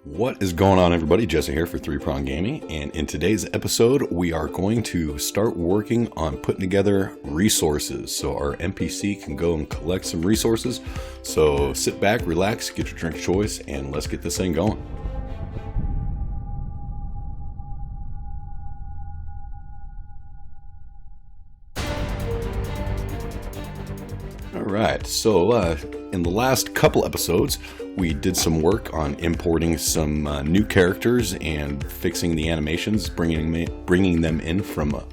What is going on, everybody? Jesse here for 3Prong Gaming, and in today's episode we are going to start working on putting together resources so our NPC can go and collect some resources. So sit back, relax, get your drink of choice, and let's get this thing going. Alright, so in the last couple episodes, we did some work on importing some new characters and fixing the animations, bringing them in from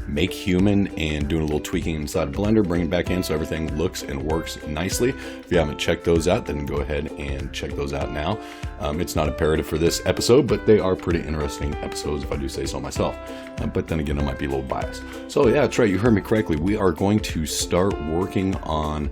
Make Human and doing a little tweaking inside of Blender, bringing it back in so everything looks and works nicely. If you haven't checked those out, then go ahead and check those out now. It's not imperative for this episode, but they are pretty interesting episodes if I do say so myself. But then again, I might be a little biased. So yeah, that's right, you heard me correctly. We are going to start working on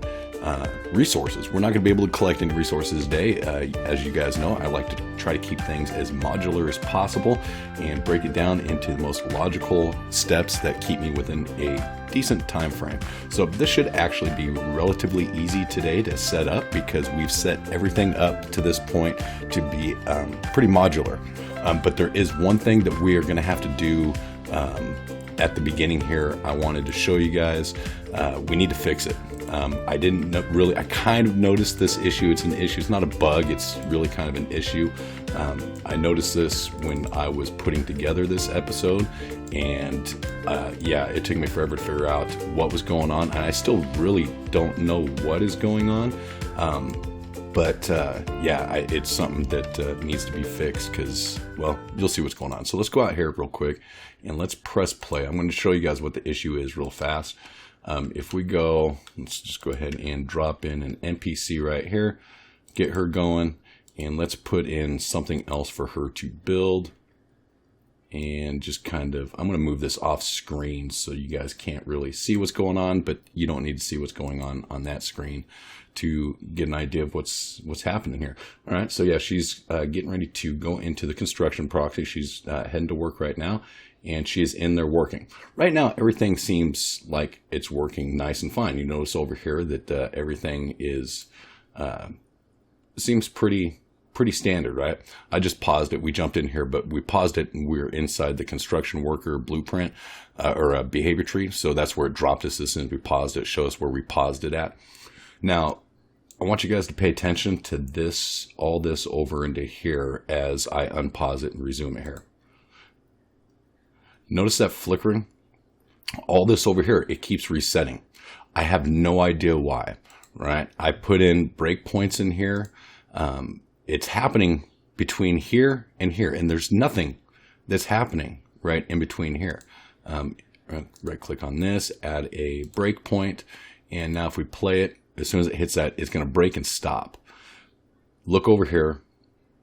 resources. We're not going to be able to collect any resources today. As you guys know, I like to try to keep things as modular as possible and break it down into the most logical steps that keep me within a decent time frame. So this should actually be relatively easy today to set up because we've set everything up to this point to be pretty modular. But there is one thing that we are going to have to do at the beginning here. I wanted to show you guys. We need to fix it. I didn't really, I kind of noticed this issue. It's an issue. It's not a bug. It's really kind of an issue. I noticed this when I was putting together this episode, and yeah, it took me forever to figure out what was going on, and I still really don't know what is going on. But yeah, it's something that needs to be fixed because, well, you'll see what's going on. So let's go out here real quick and let's press play. I'm going to show you guys what the issue is real fast. If we go, let's just go ahead and drop in an NPC right here, get her going, and let's put in something else for her to build. And just kind of, I'm going to move this off screen so you guys can't really see what's going on, but you don't need to see what's going on that screen to get an idea of what's happening here. All right, so yeah, she's getting ready to go into the construction proxy. She's heading to work right now, and she is in there working. Right now, everything seems like it's working nice and fine. You notice over here that everything is seems pretty standard, right? I just paused it. We jumped in here, but we paused it and we're inside the construction worker blueprint or a behavior tree. So that's where it dropped us as soon as we paused it. Show us where we paused it at. Now, I want you guys to pay attention to this, all this over into here as I unpause it and resume it here. Notice that flickering? All this over here, it keeps resetting. I have no idea why, right? I put in breakpoints in here. It's happening between here, and there's nothing that's happening right in between here. Right click on this, add a breakpoint, and now if we play it, as soon as it hits that, it's going to break and stop. Look over here.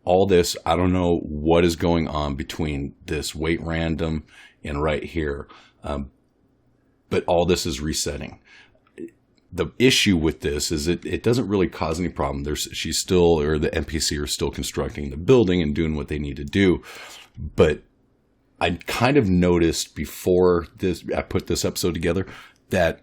All this, I don't know what is going on between this wait random and right here, but all this is resetting. The issue with this is it doesn't really cause any problem. She's still, or the NPC are still constructing the building and doing what they need to do. But I kind of noticed before I put this episode together that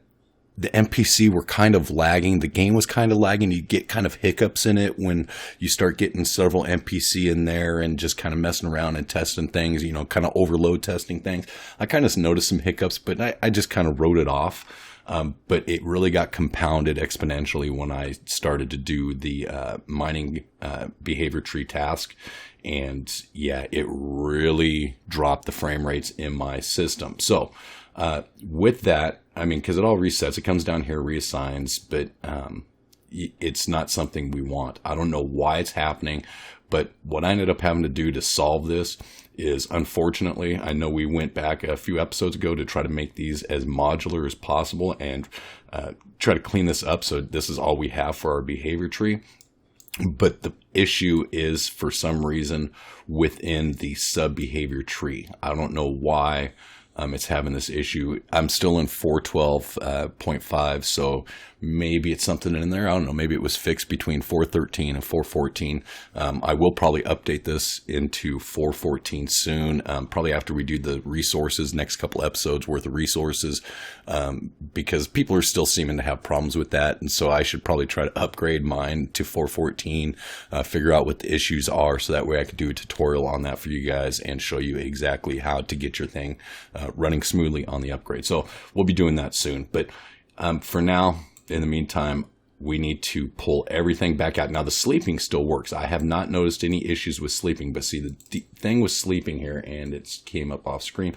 the NPC were kind of lagging. The game was kind of lagging. You get kind of hiccups in it when you start getting several NPC in there and just kind of messing around and testing things, you know, kind of overload testing things. I kind of noticed some hiccups, but I just kind of wrote it off. But it really got compounded exponentially when I started to do the mining behavior tree task. And yeah, it really dropped the frame rates in my system. So with that, I mean, because it all resets, it comes down here, reassigns, but it's not something we want. I don't know why it's happening, but what I ended up having to do to solve this is, unfortunately, I know we went back a few episodes ago to try to make these as modular as possible and try to clean this up so this is all we have for our behavior tree. But the issue is, for some reason, within the sub behavior tree. I don't know why. it's having this issue. I'm still in 412.5, so maybe it's something in there. I don't know. Maybe it was fixed between 413 and 414. I will probably update this into 414 soon, probably after we do the resources, next couple episodes worth of resources, because people are still seeming to have problems with that. And so I should probably try to upgrade mine to 414, figure out what the issues are, so that way I could do a tutorial on that for you guys and show you exactly how to get your thing running smoothly on the upgrade. So we'll be doing that soon. But for now, in the meantime, we need to pull everything back out. Now, the sleeping still works. I have not noticed any issues with sleeping, but see, the thing with sleeping here, and it came up off screen,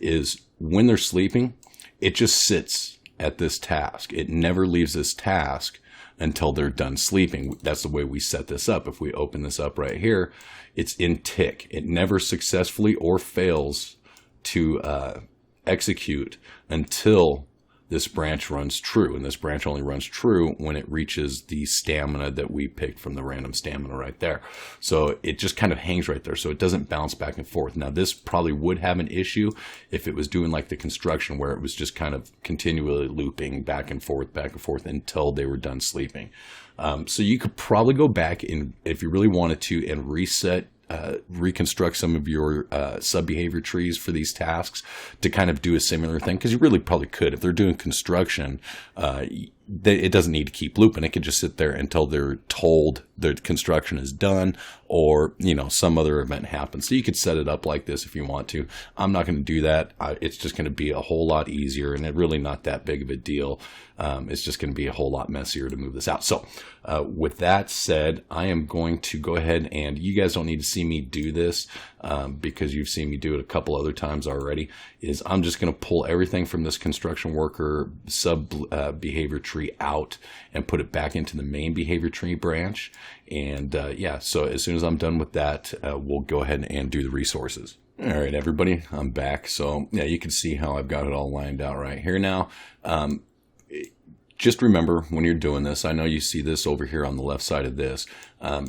is when they're sleeping, it just sits at this task. It never leaves this task until they're done sleeping. That's the way we set this up. If we open this up right here, it's in tick. It never successfully or fails to execute until this branch runs true. And this branch only runs true when it reaches the stamina that we picked from the random stamina right there. So it just kind of hangs right there. So it doesn't bounce back and forth. Now, this probably would have an issue if it was doing like the construction, where it was just kind of continually looping back and forth until they were done sleeping. So you could probably go back and, if you really wanted to, and reconstruct some of your sub-behavior trees for these tasks to kind of do a similar thing, because you really probably could. If they're doing construction, it doesn't need to keep looping. It can just sit there until they're told the construction is done, or some other event happens. So you could set it up like this if you want to. I'm not going to do that. It's just going to be a whole lot easier, and it's really not that big of a deal. It's just going to be a whole lot messier to move this out. So with that said, I am going to go ahead, and you guys don't need to see me do this because you've seen me do it a couple other times already, is I'm just going to pull everything from this construction worker sub behavior tree out and put it back into the main behavior tree branch. And so as soon as I'm done with that, we'll go ahead and do the resources. All right, everybody, I'm back. So yeah, you can see how I've got it all lined out right here now. Just remember when you're doing this, I know you see this over here on the left side of this,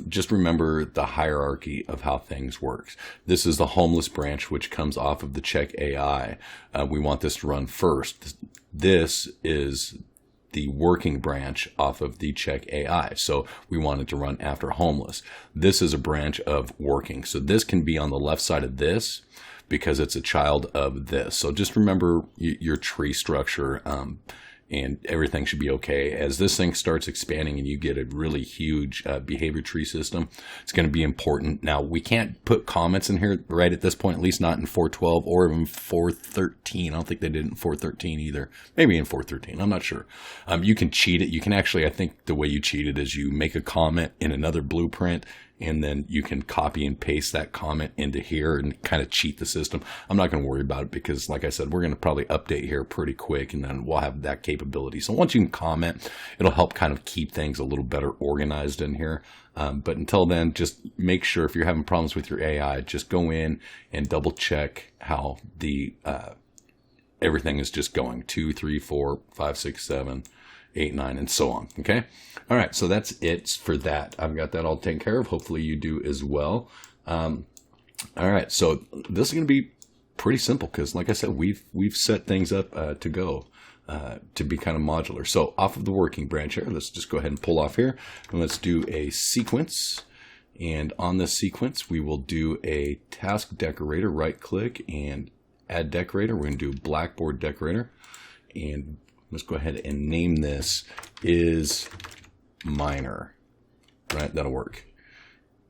just remember the hierarchy of how things work. This is the homeless branch, which comes off of the check AI. We want this to run first. This is the working branch off of the check AI. So we want it to run after homeless. This is a branch of working. So this can be on the left side of this because it's a child of this. So just remember your tree structure, and everything should be okay. As this thing starts expanding and you get a really huge behavior tree system, it's going to be important. Now, we can't put comments in here right at this point, at least not in 412 or even 413. I don't think they did it in 413 either. Maybe in 413. I'm not sure. You can cheat it. You can actually, I think the way you cheat it is you make a comment in another blueprint, and then you can copy and paste that comment into here and kind of cheat the system. I'm not going to worry about it because, like I said, we're going to probably update here pretty quick, and then we'll have that capability. So once you can comment, it'll help kind of keep things a little better organized in here. But until then, just make sure if you're having problems with your AI, just go in and double check how the everything is just going. 2, 3, 4, 5, 6, 7, 8, 9, and so on. Okay. All right. So that's it for that. I've got that all taken care of. Hopefully you do as well. All right. So this is going to be pretty simple because, like I said, we've set things up to go to be kind of modular. So off of the working branch here, let's just go ahead and pull off here, and let's do a sequence. And on this sequence, we will do a task decorator. Right click and add decorator. We're going to do Blackboard decorator, and let's go ahead and name this is minor, right? That'll work.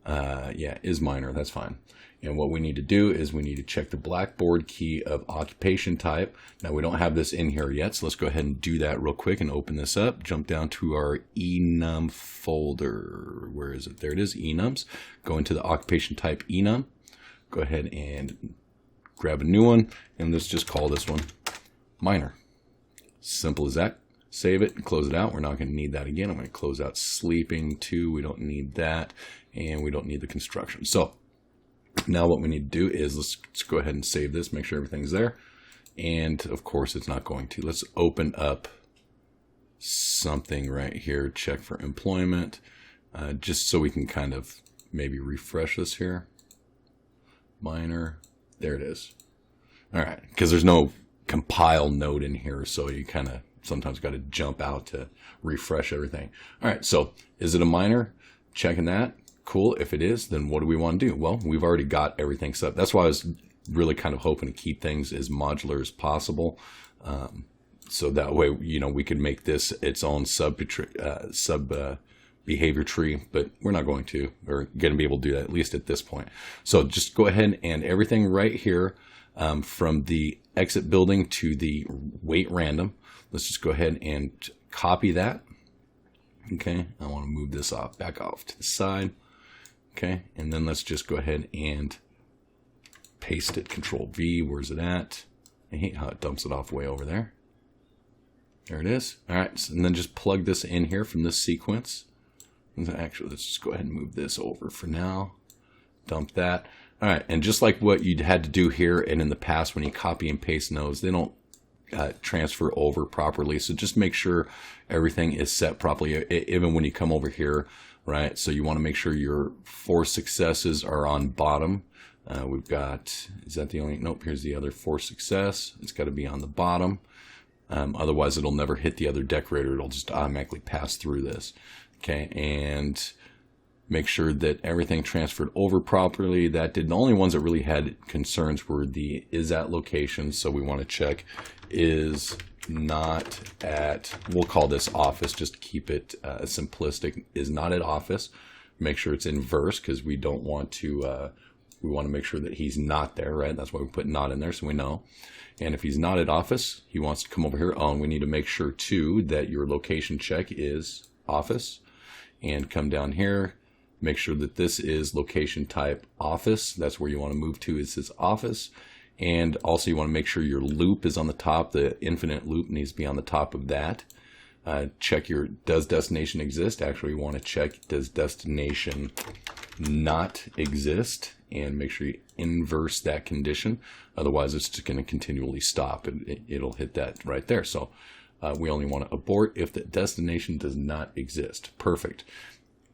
Yeah, is minor. That's fine. And what we need to do is we need to check the Blackboard key of occupation type. Now, we don't have this in here yet, so let's go ahead and do that real quick and open this up. Jump down to our enum folder. Where is it? There it is, enums. Go into the occupation type enum. Go ahead and grab a new one, and let's just call this one minor. Simple as that. Save it and close it out. We're not going to need that again. I'm going to close out sleeping too. We don't need that, and we don't need the construction. So now what we need to do is let's go ahead and save this, make sure everything's there. And of course it's not going to. Let's open up something right here, check for employment, just so we can kind of maybe refresh this here. Minor, there it is. All right, because there's no compile node in here, so you kind of sometimes got to jump out to refresh everything. All right, so is it a miner? Checking that. Cool. If it is, then what do we want to do? Well, we've already got everything set up. That's why I was really kind of hoping to keep things as modular as possible. So that way, we could make this its own sub behavior tree, but we're not going to, or going to be able to do that, at least at this point. So just go ahead and everything right here, from the exit building to the wait random, let's just go ahead and copy that. Okay, I want to move this back off to the side. Okay, and then let's just go ahead and paste it. Control V. Where's it at? I hate how it dumps it off way over there. There it is. All right, so, and then just plug this in here from this sequence. Actually, let's just go ahead and move this over for now. Dump that. All right, and just like what you'd had to do here and in the past when you copy and paste nodes, they don't transfer over properly. So just make sure everything is set properly, even when you come over here, right? So you want to make sure your 4 successes are on bottom. We've got, is that the only, nope, here's the other 4 success. It's got to be on the bottom. Otherwise, it'll never hit the other decorator. It'll just automatically pass through this. Okay, and make sure that everything transferred over properly. That did. The only ones that really had concerns were the is at location. So we want to check is not at, we'll call this office, just to keep it simplistic, is not at office. Make sure it's inverse because we don't want to, we want to make sure that he's not there, right? That's why we put not in there so we know. And if he's not at office, he wants to come over here. Oh, and we need to make sure too that your location check is office. And come down here, make sure that this is location type office. That's where you want to move to, is this office. And also you want to make sure your loop is on the top. The infinite loop needs to be on the top of that. Check your, does destination exist? Actually, you want to check, does destination not exist? And make sure you inverse that condition. Otherwise, it's just going to continually stop and it'll hit that right there. So we only want to abort if the destination does not exist. Perfect.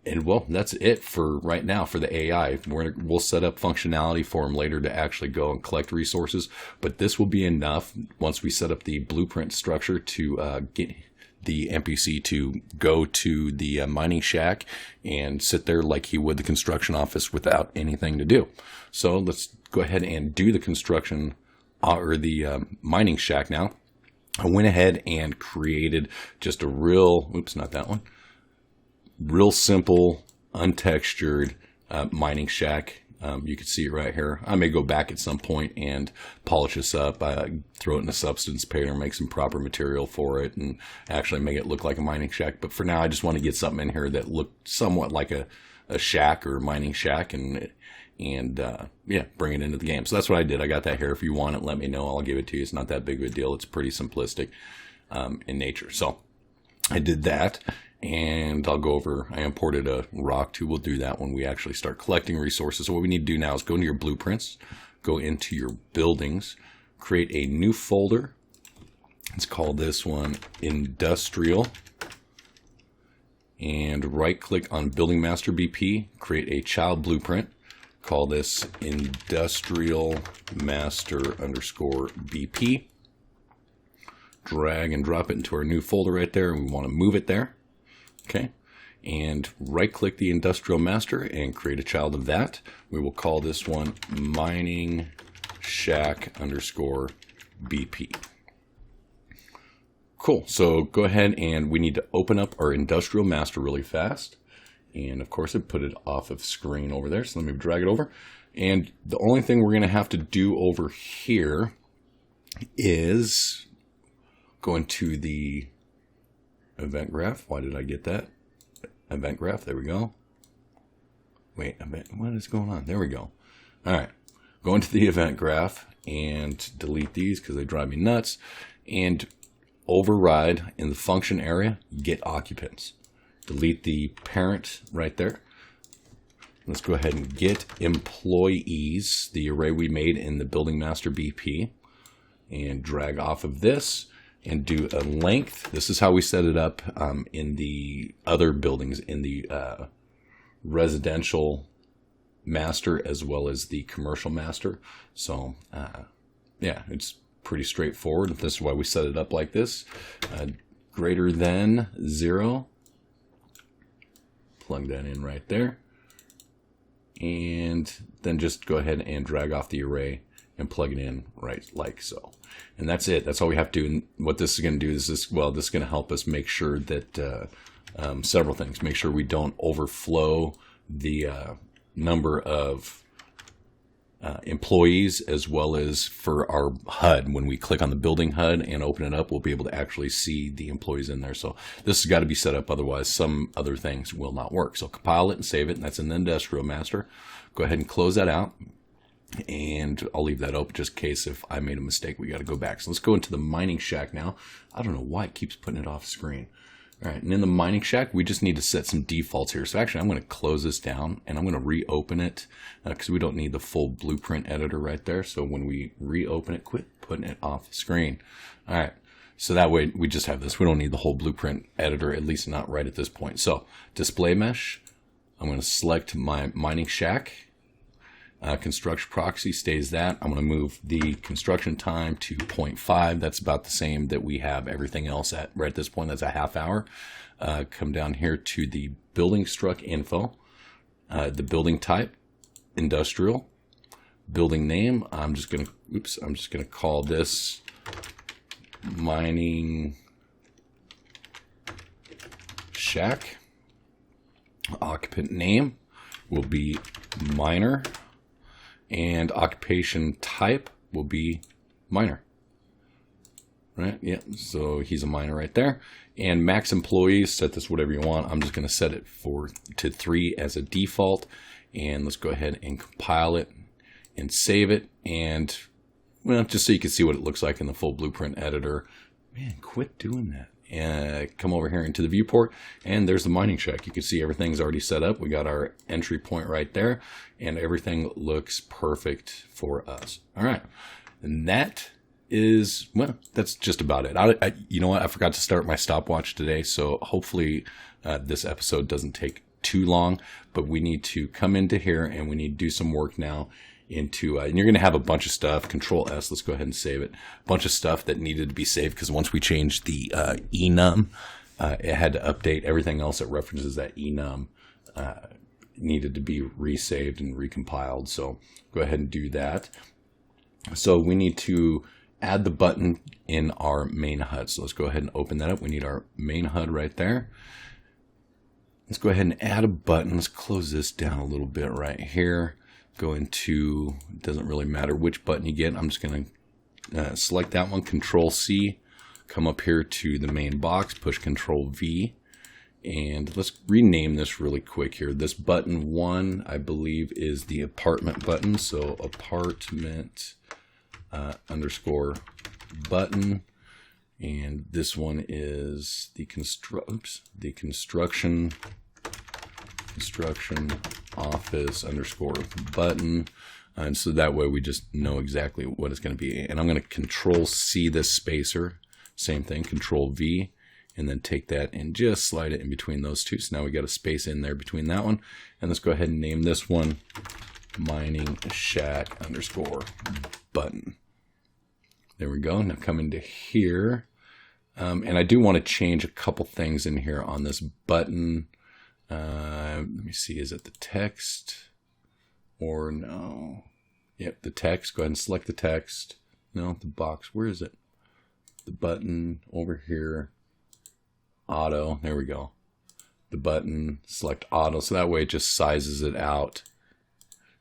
And well, that's it for right now for the AI. We'll set up functionality for them later to actually go and collect resources. But this will be enough once we set up the blueprint structure to get the NPC to go to the mining shack and sit there like he would the construction office without anything to do. So let's go ahead and do the construction or the mining shack now. I went ahead and created just a real, oops, not that one, real simple, untextured mining shack. You can see it right here. I may go back at some point and polish this up, throw it in a substance painter, make some proper material for it, and actually make it look like a mining shack. But for now, I just want to get something in here that looked somewhat like a shack or a mining shack, and yeah, bring it into the game. So that's what I did. I got that here. If you want it, let me know. I'll give it to you. It's not that big of a deal. It's pretty simplistic in nature. So I did that. And I'll go over, I imported a rock too. We'll do that when we actually start collecting resources. So what we need to do now is go into your blueprints, go into your buildings, create a new folder. Let's call this one Industrial. And right click on Building Master BP, create a child blueprint. Call this Industrial Master _ BP. Drag and drop it into our new folder right there. And we want to move it there. Okay, and right click the Industrial Master and create a child of that. We will call this one Mining Shack _ BP. Cool, so go ahead and we need to open up our Industrial Master really fast. And of course, I put it off of screen over there. So let me drag it over. And the only thing we're going to have to do over here is go into the event graph. Why did I get that? Event graph. There we go. Wait, what is going on? There we go. All right. Go into the event graph and delete these because they drive me nuts. And override in the function area, get occupants. Delete the parent right there. Let's go ahead and get employees, the array we made in the Building Master BP, and drag off of this. And do a length. This is how we set it up in the other buildings, in the residential master as well as the commercial master. So yeah, it's pretty straightforward. This is why we set it up like this. Greater than 0. Plug that in right there. And then just go ahead and drag off the array and plug it in right like so. And that's it. That's all we have to do. And what this is going to do is this, well, this is going to help us make sure that several things. Make sure we don't overflow the number of employees, as well as for our HUD. When we click on the building HUD and open it up, we'll be able to actually see the employees in there. So this has got to be set up, otherwise some other things will not work. So compile it and save it, and that's in the industrial master. Go ahead and close that out, and I'll leave that open just in case if I made a mistake we got to go back. So let's go into the mining shack now. I don't know why it keeps putting it off screen. All right, and in the mining shack, we just need to set some defaults here. So actually, I'm going to close this down, and I'm going to reopen it because we don't need the full blueprint editor right there. So when we reopen it, quit putting it off the screen. All right, so that way we just have this. We don't need the whole blueprint editor, at least not right at this point. So display mesh, I'm going to select my mining shack. Construction proxy stays that. I'm going to move the construction time to 0.5. That's about the same that we have everything else at right at this point. That's a half hour. Come down here to the building struct info, the building type, industrial, building name. I'm just going to call this mining shack. Occupant name will be miner. And occupation type will be miner. Right? Yeah, so he's a miner right there. And max employees, set this whatever you want. I'm just going to set it to 3 as a default. And let's go ahead and compile it and save it. And, well, just so you can see what it looks like in the full blueprint editor. Man, quit doing that. And come over here into the viewport, and there's the mining shack. You can see everything's already set up. We got our entry point right there, and everything looks perfect for us. All right, and that is, well, that's just about it. You know what? I forgot to start my stopwatch today, so hopefully this episode doesn't take too long. But we need to come into here, and we need to do some work now into, and you're going to have a bunch of stuff. Control S, let's go ahead and save it. A bunch of stuff that needed to be saved because once we changed the enum, it had to update everything else that references that enum. Needed to be resaved and recompiled. So go ahead and do that. So we need to add the button in our main HUD. So let's go ahead and open that up. We need our main HUD right there. Let's go ahead and add a button. Let's close this down a little bit right here. Go into, it doesn't really matter which button you get. I'm just going to select that one, Control C, come up here to the main box, push Control V, and let's rename this really quick here. This button 1, I believe, is the apartment button. So apartment underscore button, and this one is the construction office underscore button, and so that way we just know exactly what it's going to be. And I'm going to Control C this spacer, same thing, Control V, and then take that and just slide it in between those two. So now we got a space in there between that one, and let's go ahead and name this one mining shack underscore button. There we go. Now come into here, and I do want to change a couple things in here on this button. Let me see, is it the text or no? Yep, the text. Go ahead and select the text. No, the box. Where is it? The button over here. Auto. There we go. The button, select auto. So that way it just sizes it out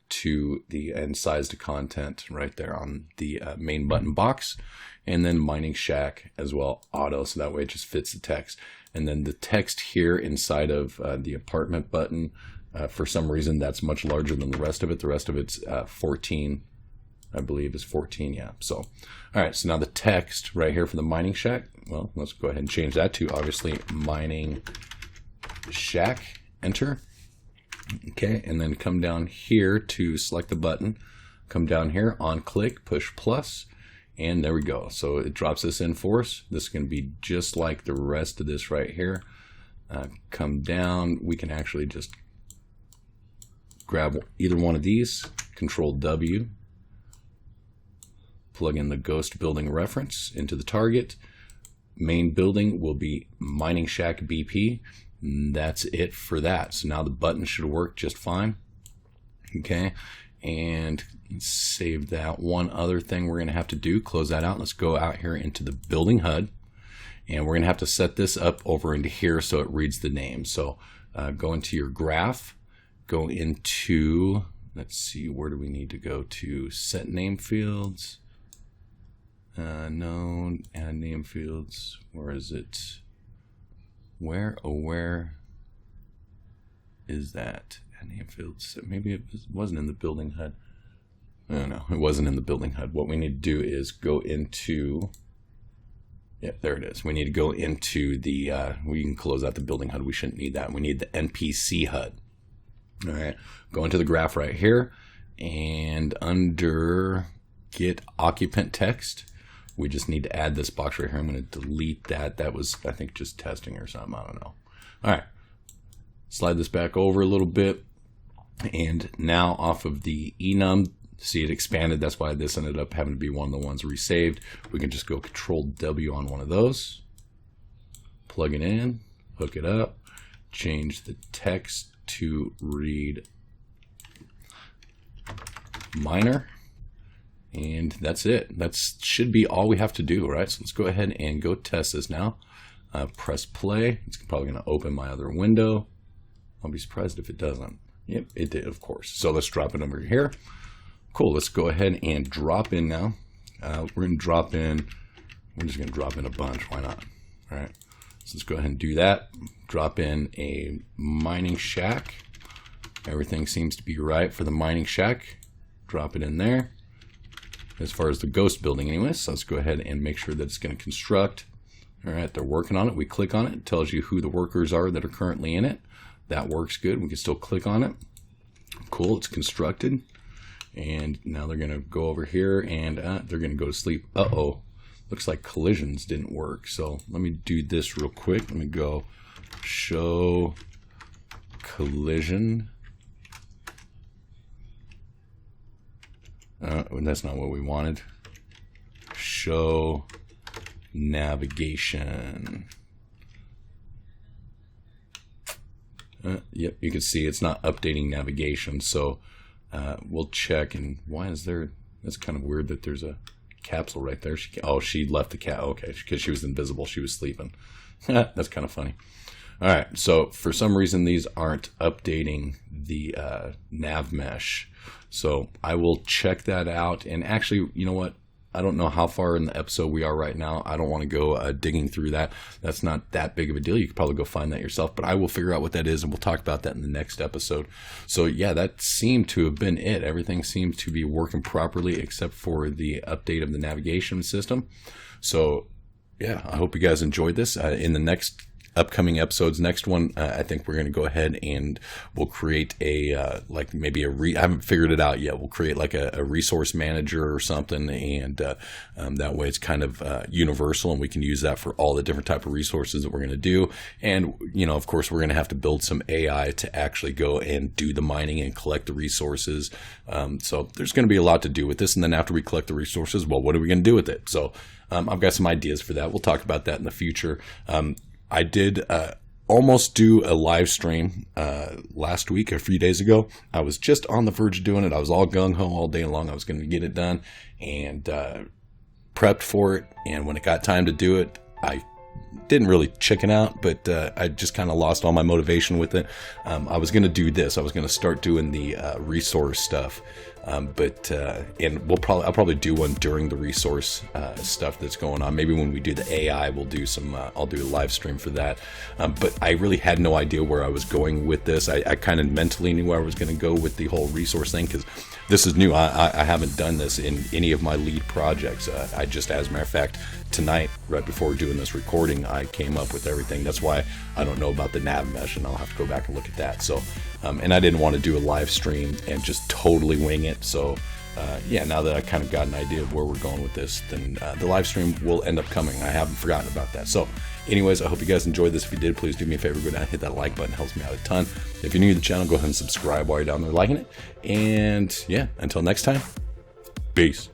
to the and size to content right there on the main button box. And then mining shack as well, auto. So that way it just fits the text. And then the text here inside of the apartment button, for some reason, that's much larger than the rest of it. The rest of it's 14, I believe is 14, yeah. So, all right, so now the text right here for the mining shack, well, let's go ahead and change that to, obviously, mining shack, enter. Okay, and then come down here to select the button. Come down here, on click, push plus, and there we go. So it drops this in for us. This is going to be just like the rest of this right here. Come down, we can actually just grab either one of these, Control W, plug in the ghost building reference into the target. Main building will be Mining Shack BP. And that's it for that. So now the button should work just fine. Okay, and let's save that. One other thing we're going to have to do, close that out. Let's go out here into the building HUD, and we're going to have to set this up over into here so it reads the name. So go into your graph, go into, let's see, where do we need to go to? Set name fields. No, add name fields. Where is it? Where is that? Add name fields. Maybe it wasn't in the building HUD. No, it wasn't in the building HUD. What we need to do is go into, yeah, there it is. We need to go into the, we can close out the building HUD. We shouldn't need that. We need the NPC HUD. All right, go into the graph right here, and under get occupant text, we just need to add this box right here. I'm going to delete that. That was, I think, just testing or something. I don't know. All right. Slide this back over a little bit. And now off of the enum, see it expanded. That's why this ended up having to be one of the ones resaved. We can just go Control W on one of those. Plug it in. Hook it up. Change the text to read minor. And that's it. That should be all we have to do, right? So let's go ahead and go test this now. Press play. It's probably going to open my other window. I'll be surprised if it doesn't. Yep, it did, of course. So let's drop it over here. Cool. Let's go ahead and drop in now. We're going to drop in. We're just going to drop in a bunch. Why not? All right. So let's go ahead and do that. Drop in a mining shack. Everything seems to be right for the mining shack. Drop it in there. As far as the ghost building anyways, so let's go ahead and make sure that it's going to construct. All right, they're working on it. We click on it. It tells you who the workers are that are currently in it. That works good. We can still click on it. Cool, it's constructed. And now they're going to go over here and they're going to go to sleep. Uh-oh, looks like collisions didn't work. So let me do this real quick. Let me go show collision. That's not what we wanted. Show navigation. Yep, you can see it's not updating navigation. So we'll check. And why is there? That's kind of weird that there's a capsule right there. She left the cat. Okay, because she was invisible. She was sleeping. That's kind of funny. All right, so for some reason these aren't updating the nav mesh. So I will check that out. And actually, you know what? I don't know how far in the episode we are right now. I don't want to go digging through that. That's not that big of a deal. You could probably go find that yourself. But I will figure out what that is, and we'll talk about that in the next episode. So yeah, that seemed to have been it. Everything seems to be working properly except for the update of the navigation system. So yeah, I hope you guys enjoyed this. In the next upcoming episodes, next one, I think we're going to go ahead and we'll create a like maybe I haven't figured it out yet. We'll create like a resource manager or something, and that way it's kind of universal, and we can use that for all the different type of resources that we're going to do. And you know, of course, we're going to have to build some AI to actually go and do the mining and collect the resources. So there's going to be a lot to do with this. And then after we collect the resources, well, what are we going to do with it? So I've got some ideas for that. We'll talk about that in the future. I did almost do a live stream last week, a few days ago. I was just on the verge of doing it. I was all gung-ho all day long. I was going to get it done and prepped for it. And when it got time to do it, I didn't really chicken out, but I just kind of lost all my motivation with it. I was going to do this. I was going to start doing the resource stuff. And I'll probably do one during the resource stuff that's going on. Maybe when we do the AI, we'll do some, I'll do a live stream for that. But I really had no idea where I was going with this. I kind of mentally knew where I was going to go with the whole resource thing, because this is new. I haven't done this in any of my lead projects. I just, as a matter of fact, tonight, right before doing this recording, I came up with everything. That's why I don't know about the nav mesh, and I'll have to go back and look at that. So, and I didn't want to do a live stream and just totally wing it. So, yeah, now that I kind of got an idea of where we're going with this, then the live stream will end up coming. I haven't forgotten about that. So, anyways, I hope you guys enjoyed this. If you did, please do me a favor, go down and hit that like button. It helps me out a ton. If you're new to the channel, go ahead and subscribe while you're down there liking it. And yeah, until next time, peace.